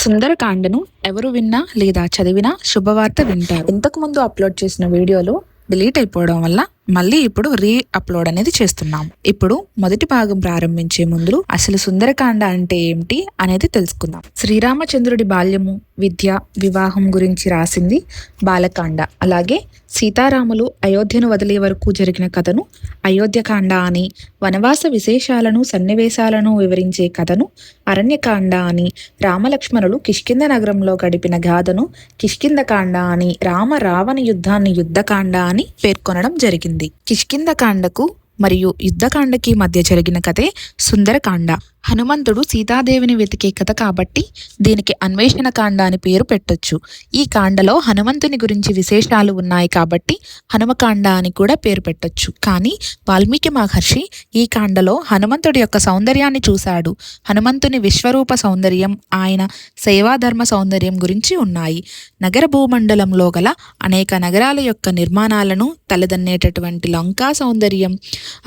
సుందరకాండను ఎవరు విన్నా లేదా చదివినా శుభవార్త వింటారు. ఇంతకు ముందు అప్లోడ్ చేసిన వీడియోలు డిలీట్ అయిపోవడం వల్ల మళ్ళీ ఇప్పుడు అప్లోడ్ అనేది చేస్తున్నాం. ఇప్పుడు మొదటి భాగం ప్రారంభించే ముందు అసలు సుందరకాండ అంటే ఏమిటి అనేది తెలుసుకుందాం. శ్రీరామచంద్రుడి బాల్యము, విద్య, వివాహం గురించి రాసింది బాలకాండ. అలాగే సీతారాములు అయోధ్యను వదిలే వరకు జరిగిన కథను అయోధ్యకాండ అని, వనవాస విశేషాలను సన్నివేశాలను వివరించే కథను అరణ్యకాండ అని, రామలక్ష్మణులు కిష్కింద నగరంలో గడిపిన గాథను కిష్కిందకాండ అని, రామ రావణ యుద్ధాన్ని యుద్ధకాండ అని పేర్కొనడం జరిగింది. కిష్కిందకాండకు మరియు యుద్ధకాండకి మధ్య జరిగిన కథే సుందరకాండ. హనుమంతుడు సీతాదేవిని వెతికే కథ కాబట్టి దీనికి అన్వేషణ కాండ అని పేరు పెట్టొచ్చు. ఈ కాండలో హనుమంతుని గురించి విశేషాలు ఉన్నాయి కాబట్టి హనుమకాండ అని కూడా పేరు పెట్టొచ్చు. కానీ వాల్మీకి మహర్షి ఈ కాండలో హనుమంతుడి యొక్క సౌందర్యాన్ని చూశాడు. హనుమంతుని విశ్వరూప సౌందర్యం, ఆయన సేవాధర్మ సౌందర్యం గురించి ఉన్నాయి. నగర భూమండలంలో గల అనేక నగరాల యొక్క నిర్మాణాలను తలదన్నేటటువంటి లంకా సౌందర్యం,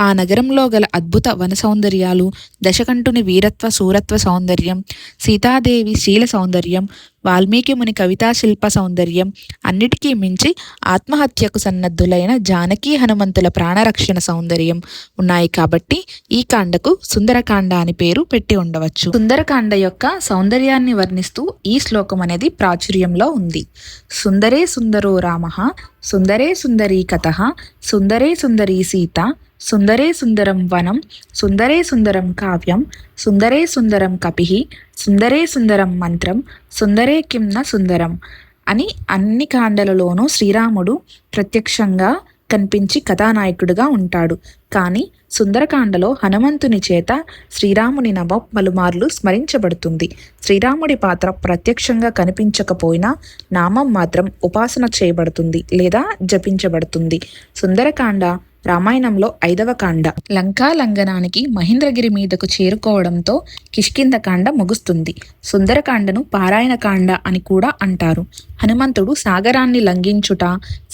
ఆ నగరంలో గల అద్భుత వన సౌందర్యాలు, దశకంఠుని వీరత్వ సూరత్వ సౌందర్యం, సీతాదేవి శీల సౌందర్యం, వాల్మీకి ముని కవితా శిల్ప సౌందర్యం, అన్నిటికీ మించి ఆత్మహత్యకు సన్నద్ధులైన జానకీ హనుమంతుల ప్రాణరక్షణ సౌందర్యం ఉన్నాయి. కాబట్టి ఈ కాండకు సుందరకాండ అని పేరు పెట్టి ఉండవచ్చు. సుందరకాండ యొక్క సౌందర్యాన్ని వర్ణిస్తూ ఈ శ్లోకం అనేది ప్రాచుర్యంలో ఉంది. సుందరే సుందరో రామః, సుందరే సుందరీ కథః, సుందరే సుందరీ సీత, సుందరే సుందరం వనం, సుందరే సుందరం కావ్యం, సుందరే సుందరం కపిః, సుందరే సుందరం మంత్రం, సుందరే కిం న సుందరం అని అన్ని కాండలలోనూ శ్రీరాముడు ప్రత్యక్షంగా కనిపించి కథానాయకుడిగా ఉంటాడు. కానీ సుందరకాండలో హనుమంతుని చేత శ్రీరాముని నామం పలుమార్లు స్మరించబడుతుంది. శ్రీరాముడి పాత్ర ప్రత్యక్షంగా కనిపించకపోయినా నామం మాత్రం ఉపాసన చేయబడుతుంది లేదా జపించబడుతుంది. సుందరకాండ రామాయణంలో 5వ కాండ. లంకా లంఘనానికి మహేంద్రగిరి మీదకు చేరుకోవడంతో కిష్కిందకాండ ముగుస్తుంది. సుందరకాండను పారాయణకాండ అని కూడా అంటారు. హనుమంతుడు సాగరాన్ని లంఘించుట,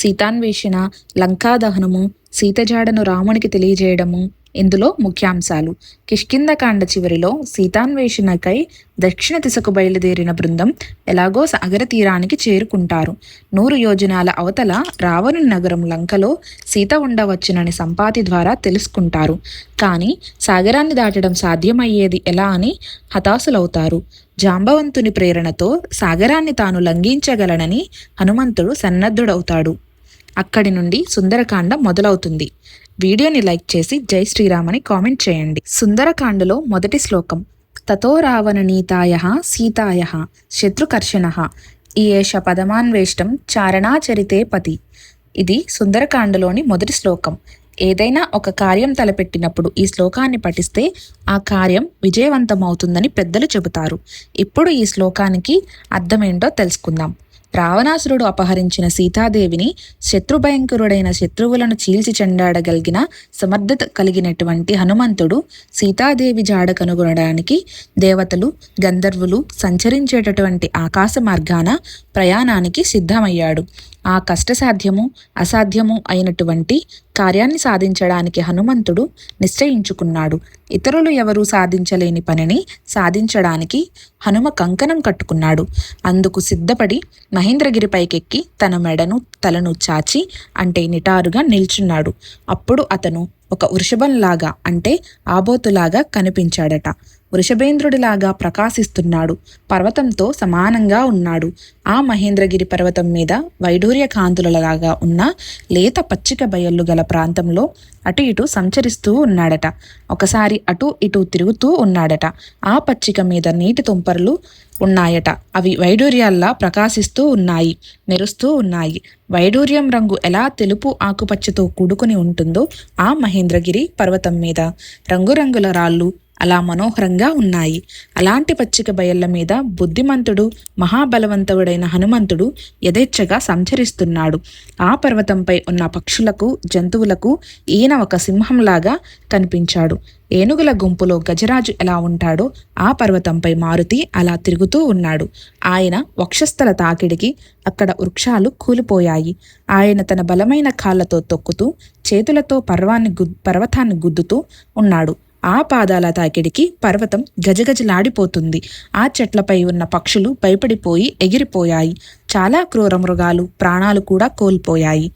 సీతాన్వేషణ, లంకాదహనము, సీతజాడను రామునికి తెలియజేయడము ఇందులో ముఖ్యాంశాలు. కిష్కిందకాండ చివరిలో సీతాన్వేషణకై దక్షిణ దిశకు బయలుదేరిన బృందం ఎలాగో సాగర తీరానికి చేరుకుంటారు. 100 యోజనాల అవతల రావణుని నగరం లంకలో సీత ఉండవచ్చునని సంపాతి ద్వారా తెలుసుకుంటారు. కానీ సాగరాన్ని దాటడం సాధ్యమయ్యేది ఎలా అని హతాశులవుతారు. జాంబవంతుని ప్రేరణతో సాగరాన్ని తాను లంఘించగలనని హనుమంతుడు సన్నద్ధుడవుతాడు. అక్కడి నుండి సుందరకాండ మొదలవుతుంది. వీడియోని లైక్ చేసి జై శ్రీరామ్ అని కామెంట్ చేయండి. సుందరకాండలో మొదటి శ్లోకం. తతో రావణ నీతాయః సీతాయః శత్రుకర్షణః ఈయేష పదమాన్వేష్టం చారణాచరితే పతి. ఇది సుందరకాండలోని మొదటి శ్లోకం. ఏదైనా ఒక కార్యం తలపెట్టినప్పుడు ఈ శ్లోకాన్ని పఠిస్తే ఆ కార్యం విజయవంతమవుతుందని పెద్దలు చెబుతారు. ఇప్పుడు ఈ శ్లోకానికి అర్థమేంటో తెలుసుకుందాం. రావణాసురుడు అపహరించిన సీతాదేవిని శత్రుభయంకరుడైన శత్రువులను చీల్చి చెండాడగలిగిన సమర్థత కలిగినటువంటి హనుమంతుడు సీతాదేవి జాడ కనుగొనడానికి దేవతలు, గంధర్వులు సంచరించేటటువంటి ఆకాశ మార్గాన ప్రయాణానికి సిద్ధమయ్యాడు. ఆ కష్టసాధ్యము అసాధ్యము అయినటువంటి కార్యాన్ని సాధించడానికి హనుమంతుడు నిశ్చయించుకున్నాడు. ఇతరులు ఎవరూ సాధించలేని పనిని సాధించడానికి హనుమ కంకణం కట్టుకున్నాడు. అందుకు సిద్ధపడి మహేంద్రగిరి పైకెక్కి తన మెడను తలను చాచి అంటే నిటారుగా నిల్చున్నాడు. అప్పుడు అతను ఒక వృషభంలాగా అంటే ఆబోతులాగా కనిపించాడట. వృషభేంద్రుడిలాగా ప్రకాశిస్తున్నాడు. పర్వతంతో సమానంగా ఉన్నాడు. ఆ మహేంద్రగిరి పర్వతం మీద వైఢూర్య కాంతులలాగా ఉన్న లేత పచ్చిక బయళ్ళు గల ప్రాంతంలో అటు ఇటు సంచరిస్తూ ఉన్నాడట. ఒకసారి అటు ఇటు తిరుగుతూ ఉన్నాడట. ఆ పచ్చిక మీద నీటి తుంపర్లు ఉన్నాయట. అవి వైడూర్యాల్లా ప్రకాశిస్తూ ఉన్నాయి, మెరుస్తూ ఉన్నాయి. వైడూర్యం రంగు ఎలా తెలుపు ఆకుపచ్చతో కూడుకుని ఉంటుందో ఆ మహేంద్రగిరి పర్వతం మీద రంగురంగుల రాళ్ళు అలా మనోహరంగా ఉన్నాయి. అలాంటి పచ్చిక బయళ్ళ మీద బుద్ధిమంతుడు, మహాబలవంతుడైన హనుమంతుడు యథేచ్ఛగా సంచరిస్తున్నాడు. ఆ పర్వతంపై ఉన్న పక్షులకు, జంతువులకు ఈయన ఒక సింహంలాగా కనిపించాడు. ఏనుగుల గుంపులో గజరాజు ఎలా ఉంటాడో ఆ పర్వతంపై మారుతి అలా తిరుగుతూ ఉన్నాడు. ఆయన వక్షస్థల తాకిడికి అక్కడ వృక్షాలు కూలిపోయాయి. ఆయన తన బలమైన కాళ్ళతో తొక్కుతూ, చేతులతో పర్వతాన్ని గుద్దుతూ ఉన్నాడు. ఆ పాదాల తాకిడికి పర్వతం గజగజలాడిపోతుంది. ఆ చెట్లపై ఉన్న పక్షులు భయపడిపోయి ఎగిరిపోయాయి. చాలా క్రూర మృగాలు ప్రాణాలు కూడా కోల్పోయాయి.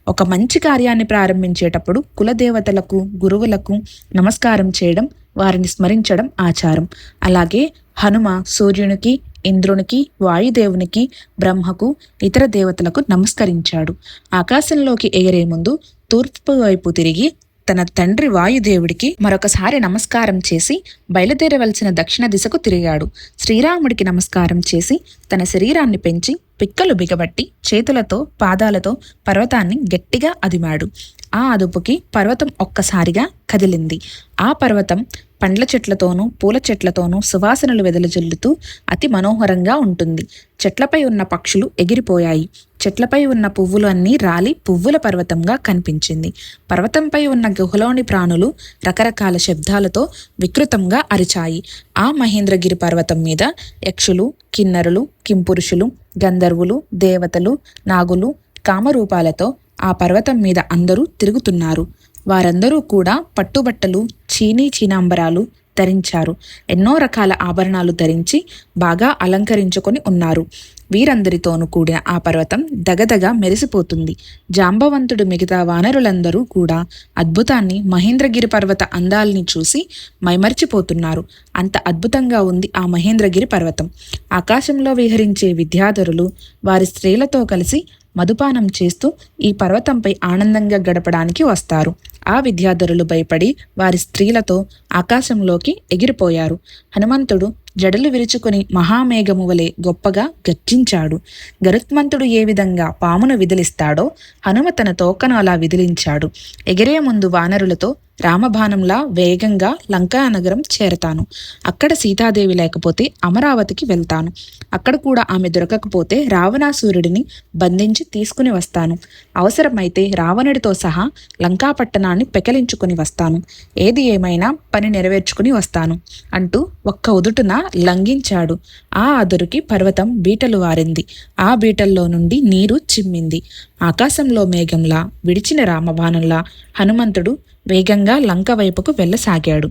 ఒక మంచి కార్యాన్ని ప్రారంభించేటప్పుడు కులదేవతలకు, గురువులకు నమస్కారం చేయడం, వారిని స్మరించడం ఆచారం. అలాగే హనుమ సూర్యునికి, ఇంద్రునికి, వాయుదేవునికి, బ్రహ్మకు, ఇతర దేవతలకు నమస్కరించాడు. ఆకాశంలోకి ఎగిరే ముందు తూర్పు వైపు తిరిగి తన తండ్రి వాయుదేవుడికి మరొకసారి నమస్కారం చేసి బయలుదేరవలసిన దక్షిణ దిశకు తిరిగాడు. శ్రీరాముడికి నమస్కారం చేసి తన శరీరాన్ని పెంచి పిక్కలు బిగబట్టి చేతులతో పాదాలతో పర్వతాన్ని గట్టిగా అదిమాడు. ఆ అదుపుకి పర్వతం ఒక్కసారిగా కదిలింది. ఆ పర్వతం పండ్ల చెట్లతోనూ పూల చెట్లతోనూ సువాసనలు వెదజల్లుతూ అతి మనోహరంగా ఉంటుంది. చెట్లపై ఉన్న పక్షులు ఎగిరిపోయాయి. చెట్లపై ఉన్న పువ్వులు అన్నీ రాలి పువ్వుల పర్వతంగా కనిపించింది. పర్వతంపై ఉన్న గుహలోని ప్రాణులు రకరకాల శబ్దాలతో వికృతంగా అరిచాయి. ఆ మహేంద్రగిరి పర్వతం మీద యక్షులు, కిన్నరులు, కింపురుషులు, గంధర్వులు, దేవతలు, నాగులు, కామరూపాలతో ఆ పర్వతం మీద అందరూ తిరుగుతున్నారు. వారందరూ కూడా పట్టుబట్టలు, చీనాంబరాలు ధరించారు. ఎన్నో రకాల ఆభరణాలు ధరించి బాగా అలంకరించుకొని ఉన్నారు. వీరందరితోనూ కూడిన ఆ పర్వతం దగదగ మెరిసిపోతుంది. జాంబవంతుడు మిగతా వానరులందరూ కూడా అద్భుతాన్ని, మహేంద్రగిరి పర్వత అందాల్ని చూసి మైమర్చిపోతున్నారు. అంత అద్భుతంగా ఉంది ఆ మహేంద్రగిరి పర్వతం. ఆకాశంలో విహరించే విద్యాధరులు వారి స్త్రీలతో కలిసి మధుపానం చేస్తూ ఈ పర్వతంపై ఆనందంగా గడపడానికి వస్తారు. ఆ విద్యాధరులు భయపడి వారి స్త్రీలతో ఆకాశంలోకి ఎగిరిపోయారు. హనుమంతుడు జడలు విరుచుకొని మహామేఘము వలె గొప్పగా గర్జించాడు. గరుత్మంతుడు ఏ విధంగా పామును విదిలిస్తాడో హనుమ తన తోకను అలా విదిలించాడు. ఎగిరే ముందు వానరులతో రామబాణంలా వేగంగా లంకానగరం చేరతాను. అక్కడ సీతాదేవి లేకపోతే అమరావతికి వెళ్తాను. అక్కడ కూడా ఆమె దొరకకపోతే రావణాసురుడిని బంధించి తీసుకుని వస్తాను. అవసరమైతే రావణుడితో సహా లంకాపట్టణాన్ని పెకలించుకుని వస్తాను. ఏది ఏమైనా పని నెరవేర్చుకుని వస్తాను అంటూ ఒక్క ఉదుటున లంఘించాడు. ఆ అదురుకి పర్వతం బీటలు వారింది. ఆ బీటల్లో నుండి నీరు చిమ్మింది. ఆకాశంలో మేఘంలా విడిచిన రామబాణంలా హనుమంతుడు వేగంగా లంక వైపుకు వెళ్ళసాగాడు.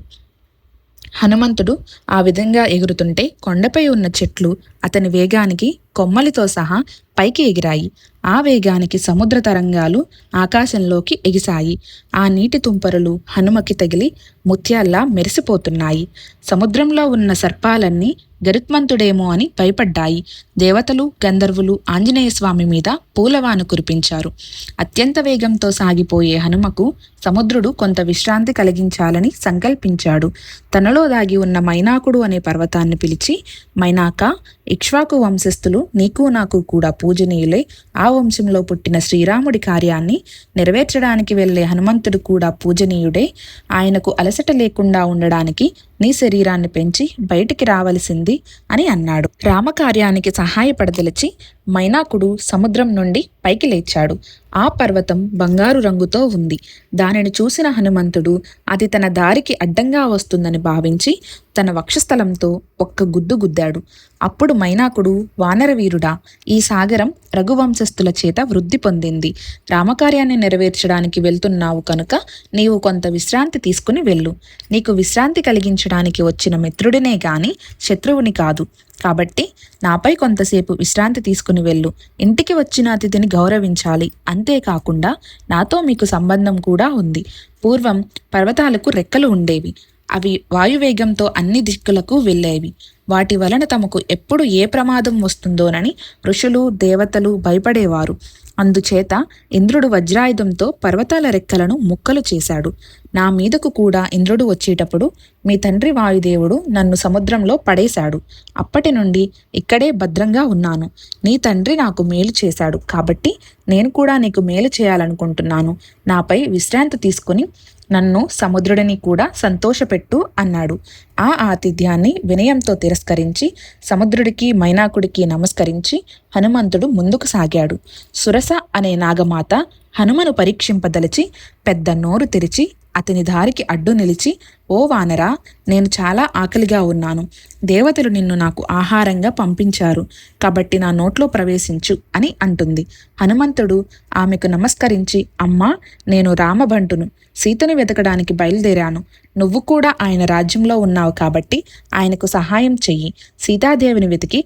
హనుమంతుడు ఆ విధంగా ఎగురుతుంటే కొండపై ఉన్న చెట్లు అతని వేగానికి కొమ్మలితో సహా పైకి ఎగిరాయి. ఆ వేగానికి సముద్ర తరంగాలు ఆకాశంలోకి ఎగిసాయి. ఆ నీటి తుంపరులు హనుమకి తగిలి ముత్యాల్లా మెరిసిపోతున్నాయి. సముద్రంలో ఉన్న సర్పాలన్నీ గరుత్మంతుడేమో అని భయపడ్డాయి. దేవతలు, గంధర్వులు ఆంజనేయ స్వామి మీద పూలవాను కురిపించారు. అత్యంత వేగంతో సాగిపోయే హనుమకు సముద్రుడు కొంత విశ్రాంతి కలిగించాలని సంకల్పించాడు. తనలో దాగి ఉన్న మైనాకుడు అనే పర్వతాన్ని పిలిచి, మైనాక, ఇక్ష్వాకు వంశస్థులు నీకు నాకు కూడా పూజనీయులే. ఆ వంశంలో పుట్టిన శ్రీరాముడి కార్యాన్ని నెరవేర్చడానికి వెళ్లే హనుమంతుడు కూడా పూజనీయుడే. ఆయనకు అలసట లేకుండా ఉండడానికి నీ శరీరాన్ని పెంచి బయటికి రావలసింది అని అన్నాడు. రామకార్యానికి సహాయపడదలిచి మైనాకుడు సముద్రం నుండి పైకి లేచాడు. ఆ పర్వతం బంగారు రంగుతో ఉంది. దానిని చూసిన హనుమంతుడు అది తన దారికి అడ్డంగా వస్తుందని భావించి తన వక్షస్థలంతో ఒక్క గుద్దు గుద్దాడు. అప్పుడు మైనాకుడు, వానరవీరుడా, ఈ సాగరం రఘువంశస్థుల చేత వృద్ధి పొందింది. రామకార్యాన్ని నెరవేర్చడానికి వెళ్తున్నావు కనుక నీవు కొంత విశ్రాంతి తీసుకుని వెళ్ళు. నీకు విశ్రాంతి కలిగించడానికి వచ్చిన మిత్రుడినే గాని శత్రువుని కాదు. కాబట్టి నాపై కొంతసేపు విశ్రాంతి తీసుకుని వెళ్ళు. ఇంటికి వచ్చిన అతిథిని గౌరవించాలి. అంతేకాకుండా నాతో మీకు సంబంధం కూడా ఉంది. పూర్వం పర్వతాలకు రెక్కలు ఉండేవి. అవి వాయువేగంతో అన్ని దిక్కులకు వెళ్ళేవి. వాటి వలన తమకు ఎప్పుడు ఏ ప్రమాదం వస్తుందోనని ఋషులు, దేవతలు భయపడేవారు. అందుచేత ఇంద్రుడు వజ్రాయుధంతో పర్వతాల రెక్కలను ముక్కలు చేశాడు. నా మీదకు కూడా ఇంద్రుడు వచ్చేటప్పుడు మీ తండ్రి వాయుదేవుడు నన్ను సముద్రంలో పడేశాడు. అప్పటి నుండి ఇక్కడే భద్రంగా ఉన్నాను. నీ తండ్రి నాకు మేలు చేశాడు కాబట్టి నేను కూడా నీకు మేలు చేయాలనుకుంటున్నాను. నాపై విశ్రాంతి తీసుకుని నన్ను సముద్రుడిని కూడా సంతోషపెట్టు అన్నాడు. ఆ ఆతిథ్యాన్ని వినయంతో తిరస్కరించి సముద్రుడికి, మైనాకుడికి నమస్కరించి హనుమంతుడు ముందుకు సాగాడు. సురస అనే నాగమాత హనుమను పరీక్షింపదలిచి పెద్ద నోరు తెరిచి అతని దారికి అడ్డు నిలిచి, ఓ వానరా, నేను చాలా ఆకలిగా ఉన్నాను. దేవతలు నిన్ను నాకు ఆహారంగా పంపించారు కాబట్టి నా నోట్లో ప్రవేశించు అని అంటుంది. హనుమంతుడు ఆమెకు నమస్కరించి, అమ్మా, నేను రామబంటును. సీతను వెతకడానికి బయలుదేరాను. నువ్వు కూడా ఆయన రాజ్యంలో ఉన్నావు కాబట్టి ఆయనకు సహాయం చెయ్యి. సీతాదేవిని వెతికి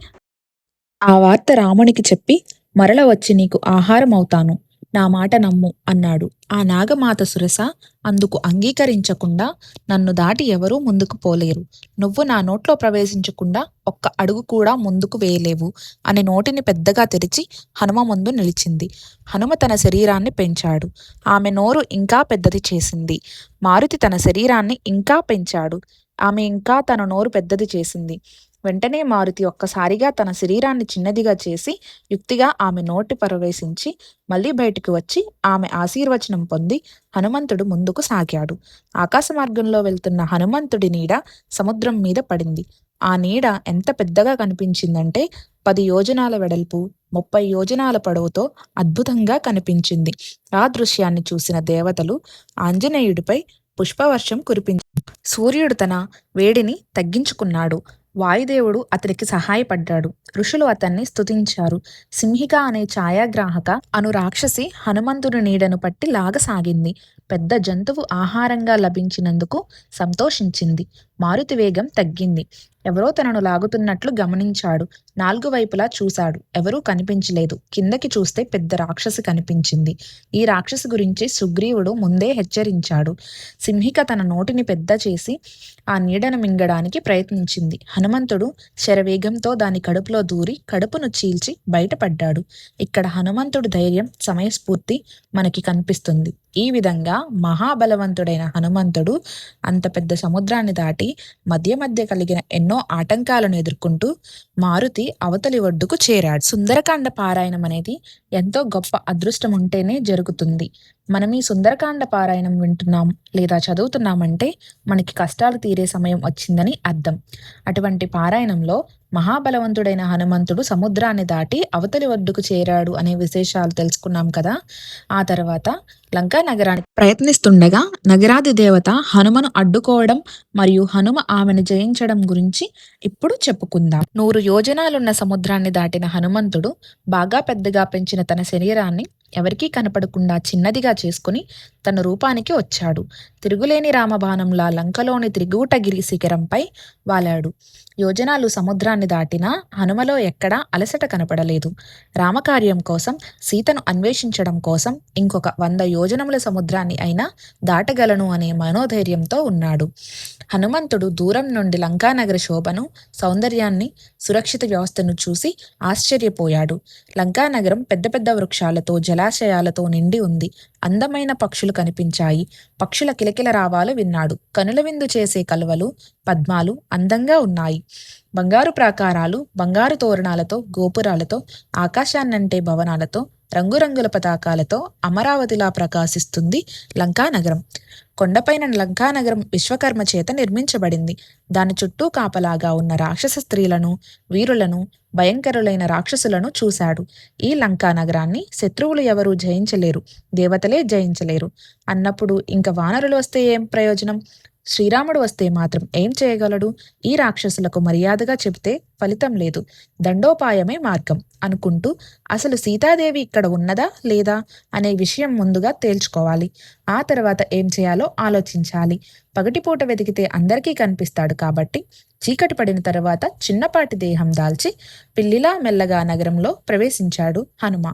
ఆ వార్త రామునికి చెప్పి మరల వచ్చి నీకు ఆహారం అవుతాను. నా మాట నమ్ము అన్నాడు. ఆ నాగమాత సురస అందుకు అంగీకరించకుండా నన్ను దాటి ఎవరూ ముందుకు పోలేరు. నువ్వు నా నోట్లో ప్రవేశించకుండా ఒక్క అడుగు కూడా ముందుకు వేయలేవు అని నోటిని పెద్దగా తెరిచి హనుమ ముందు నిలిచింది. హనుమ తన శరీరాన్ని పెంచాడు. ఆమె నోరు ఇంకా పెద్దది చేసింది. మారుతి తన శరీరాన్ని ఇంకా పెంచాడు. ఆమె ఇంకా తన నోరు పెద్దది చేసింది. వెంటనే మారుతి ఒక్కసారిగా తన శరీరాన్ని చిన్నదిగా చేసి యుక్తిగా ఆమె నోటి ప్రవేశించి మళ్ళీ బయటకు వచ్చి ఆమె ఆశీర్వచనం పొంది హనుమంతుడు ముందుకు సాగాడు. ఆకాశ మార్గంలో వెళ్తున్న హనుమంతుడి నీడ సముద్రం మీద పడింది. ఆ నీడ ఎంత పెద్దగా కనిపించిందంటే 10 యోజనాల వెడల్పు, 30 యోజనాల పొడవుతో అద్భుతంగా కనిపించింది. ఆ దృశ్యాన్ని చూసిన దేవతలు ఆంజనేయుడిపై పుష్పవర్షం కురిపించారు. సూర్యుడు తన వేడిని తగ్గించుకున్నాడు. వాయుదేవుడు అతనికి సహాయపడ్డాడు. ఋషులు అతన్ని స్తుతించారు. సింహిక అనే ఛాయాగ్రాహక అను రాక్షసి హనుమంతుని నీడను పట్టి లాగసాగింది. పెద్ద జంతువు ఆహారంగా లభించినందుకు సంతోషించింది. మారుతి వేగం తగ్గింది. ఎవరో తనను లాగుతున్నట్లు గమనించాడు. 4 వైపులా చూశాడు. ఎవరూ కనిపించలేదు. కిందకి చూస్తే పెద్ద రాక్షసి కనిపించింది. ఈ రాక్షసి గురించి సుగ్రీవుడు ముందే హెచ్చరించాడు. సింహిక తన నోటిని పెద్ద చేసి ఆ నీడను మింగడానికి ప్రయత్నించింది. హనుమంతుడు శరవేగంతో దాని కడుపులో దూరి కడుపును చీల్చి బయటపడ్డాడు. ఇక్కడ హనుమంతుడు ధైర్యం, సమయస్ఫూర్తి మనకి కనిపిస్తుంది. ఈ విధంగా మహాబలవంతుడైన హనుమంతుడు అంత పెద్ద సముద్రాన్ని దాటి మధ్య మధ్య కలిగిన ఎన్నో ఆటంకాలను ఎదుర్కొంటూ మారుతి అవతలి ఒడ్డుకు చేరాడు. సుందరకాండ పారాయణం అనేది ఎంతో గొప్ప అదృష్టం ఉంటేనే జరుగుతుంది. మనం ఈ సుందరకాండ పారాయణం వింటున్నాం లేదా చదువుతున్నామంటే మనకి కష్టాలు తీరే సమయం వచ్చిందని అర్థం. అటువంటి పారాయణంలో మహాబలవంతుడైన హనుమంతుడు సముద్రాన్ని దాటి అవతలి ఒడ్డుకు చేరాడు అనే విశేషాలు తెలుసుకున్నాం కదా. ఆ తర్వాత లంకా నగరానికి ప్రయత్నిస్తుండగా నగరాది దేవత హనుమను అడ్డుకోవడం మరియు హనుమ ఆమెను జయించడం గురించి ఇప్పుడు చెప్పుకుందాం. 100 యోజనాలున్న సముద్రాన్ని దాటిన హనుమంతుడు బాగా పెద్దగా పెంచిన తన శరీరాన్ని ఎవరికీ కనపడకుండా చిన్నదిగా చేసుకుని తన రూపానికి వచ్చాడు. తిరుగులేని రామబాణంలా లంకలోని త్రిగూటగిరి శిఖరంపై వాలాడు. యోజనాలు సముద్రాన్ని దాటినా హనుమలో ఎక్కడా అలసట కనపడలేదు. రామకార్యం కోసం, సీతను అన్వేషించడం కోసం ఇంకొక 100 యోజనముల సముద్రాన్ని అయినా దాటగలను అనే మనోధైర్యంతో ఉన్నాడు. హనుమంతుడు దూరం నుండి లంకానగర శోభను, సౌందర్యాన్ని, సురక్షిత వ్యవస్థను చూసి ఆశ్చర్యపోయాడు. లంకానగరం పెద్ద పెద్ద వృక్షాలతో, జలాశయాలతో నిండి ఉంది. అందమైన పక్షులు కనిపించాయి. పక్షుల కిలకిల రావాలు విన్నాడు. కనుల విందు చేసే కలువలు, పద్మాలు అందంగా ఉన్నాయి. బంగారు ప్రాకారాలు, బంగారు తోరణాలతో, గోపురాలతో, ఆకాశాన్నంటే భవనాలతో, రంగురంగుల పతాకాలతో అమరావతిలా ప్రకాశిస్తుంది లంకానగరం. కొండపైన లంకానగరం విశ్వకర్మ చేత నిర్మించబడింది. దాని చుట్టూ కాపలాగా ఉన్న రాక్షస స్త్రీలను, వీరులను, భయంకరులైన రాక్షసులను చూశాడు. ఈ లంకా నగరాన్ని శత్రువులు ఎవరూ జయించలేరు, దేవతలే జయించలేరు అన్నప్పుడు ఇంక వానరులు వస్తే ఏం ప్రయోజనం? శ్రీరాముడు వస్తే మాత్రం ఏం చేయగలడు? ఈ రాక్షసులకు మర్యాదగా చెబితే ఫలితం లేదు, దండోపాయమే మార్గం అనుకుంటూ అసలు సీతాదేవి ఇక్కడ ఉన్నదా లేదా అనే విషయం ముందుగా తేల్చుకోవాలి. ఆ తర్వాత ఏం చేయాలో ఆలోచించాలి. పగటిపూట వెతికితే అందరికీ కనిపిస్తాడు కాబట్టి చీకటి పడిన తర్వాత చిన్నపాటి దేహం దాల్చి పిల్లిలా మెల్లగా నగరంలో ప్రవేశించాడు హనుమ.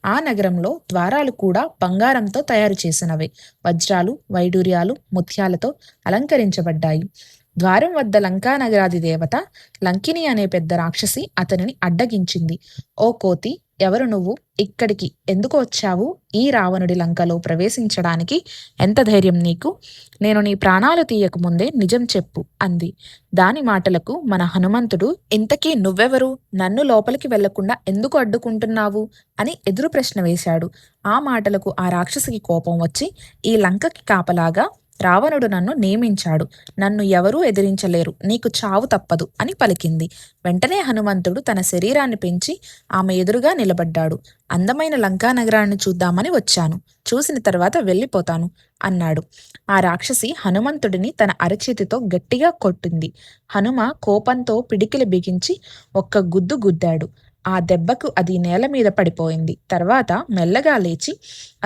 ఆ నగరంలో ద్వారాలు కూడా బంగారంతో తయారు చేసినవే. వజ్రాలు, వైడూర్యాలు, ముత్యాలతో అలంకరించబడ్డాయి. ద్వారం వద్ద లంకా నగరాది దేవత లంకిని అనే పెద్ద రాక్షసి అతనిని అడ్డగించింది. ఓ కోతి, ఎవరు నువ్వు? ఇక్కడికి ఎందుకు వచ్చావు? ఈ రావణుడి లంకలో ప్రవేశించడానికి ఎంత ధైర్యం నీకు? నేను నీ ప్రాణాలు తీయకముందే నిజం చెప్పు అంది. దాని మాటలకు మన హనుమంతుడు, ఇంతకీ నువ్వెవరు? నన్ను లోపలికి వెళ్లకుండా ఎందుకు అడ్డుకుంటున్నావు అని ఎదురు ప్రశ్న వేశాడు. ఆ మాటలకు ఆ రాక్షసికి కోపం వచ్చి, ఈ లంకకి కాపలాగా రావణుడు నన్ను నియమించాడు. నన్ను ఎవరూ ఎదిరించలేరు. నీకు చావు తప్పదు అని పలికింది. వెంటనే హనుమంతుడు తన శరీరాన్ని పెంచి ఆమె ఎదురుగా నిలబడ్డాడు. అందమైన లంకా నగరాన్ని చూద్దామని వచ్చాను. చూసిన తర్వాత వెళ్ళిపోతాను అన్నాడు. ఆ రాక్షసి హనుమంతుడిని తన అరచేతితో గట్టిగా కొట్టింది. హనుమ కోపంతో పిడికిలి బిగించి ఒక్క గుద్దు గుద్దాడు. ఆ దెబ్బకు అది నేల మీద పడిపోయింది. తర్వాత మెల్లగా లేచి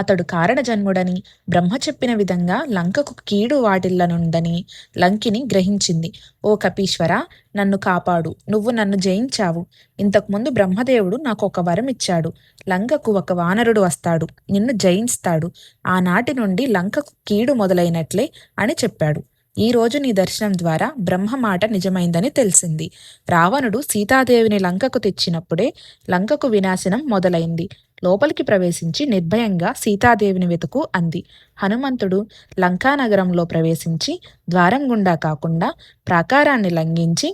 అతడు కారణజన్ముడని, బ్రహ్మ చెప్పిన విధంగా లంకకు కీడు వాటిల్లనుందని లంకిని గ్రహించింది. ఓ కపీశ్వరా, నన్ను కాపాడు, నువ్వు నన్ను జయించావు. ఇంతకుముందు బ్రహ్మదేవుడు నాకు ఒక వరం ఇచ్చాడు. లంకకు ఒక వానరుడు వస్తాడు, నిన్ను జయిస్తాడు. ఆనాటి నుండి లంకకు కీడు మొదలైనట్లే అని చెప్పాడు. ఈ రోజు నీ దర్శనం ద్వారా బ్రహ్మ మాట నిజమైందని తెలిసింది. రావణుడు సీతాదేవిని లంకకు తెచ్చినప్పుడే లంకకు వినాశనం మొదలైంది. లోపలికి ప్రవేశించి నిర్భయంగా సీతాదేవిని వెతుకు అంది. హనుమంతుడు లంకానగరంలో ప్రవేశించి ద్వారం గుండా కాకుండా ప్రాకారాన్ని లంఘించి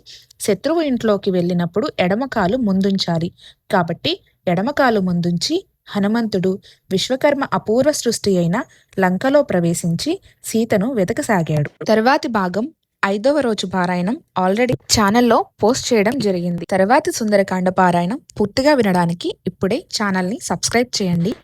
శత్రువు ఇంట్లోకి వెళ్ళినప్పుడు ఎడమకాలు ముందుంచాలి. కాబట్టి ఎడమకాలు ముందుంచి హనుమంతుడు విశ్వకర్మ అపూర్వ సృష్టి అయిన లంకలో ప్రవేశించి సీతను వెతకసాగాడు. తర్వాతి భాగం 5వ రోజు పారాయణం ఆల్రెడీ ఛానల్లో పోస్ట్ చేయడం జరిగింది. తర్వాతి సుందరకాండ పారాయణం పూర్తిగా వినడానికి ఇప్పుడే ఛానల్ని సబ్స్క్రైబ్ చేయండి.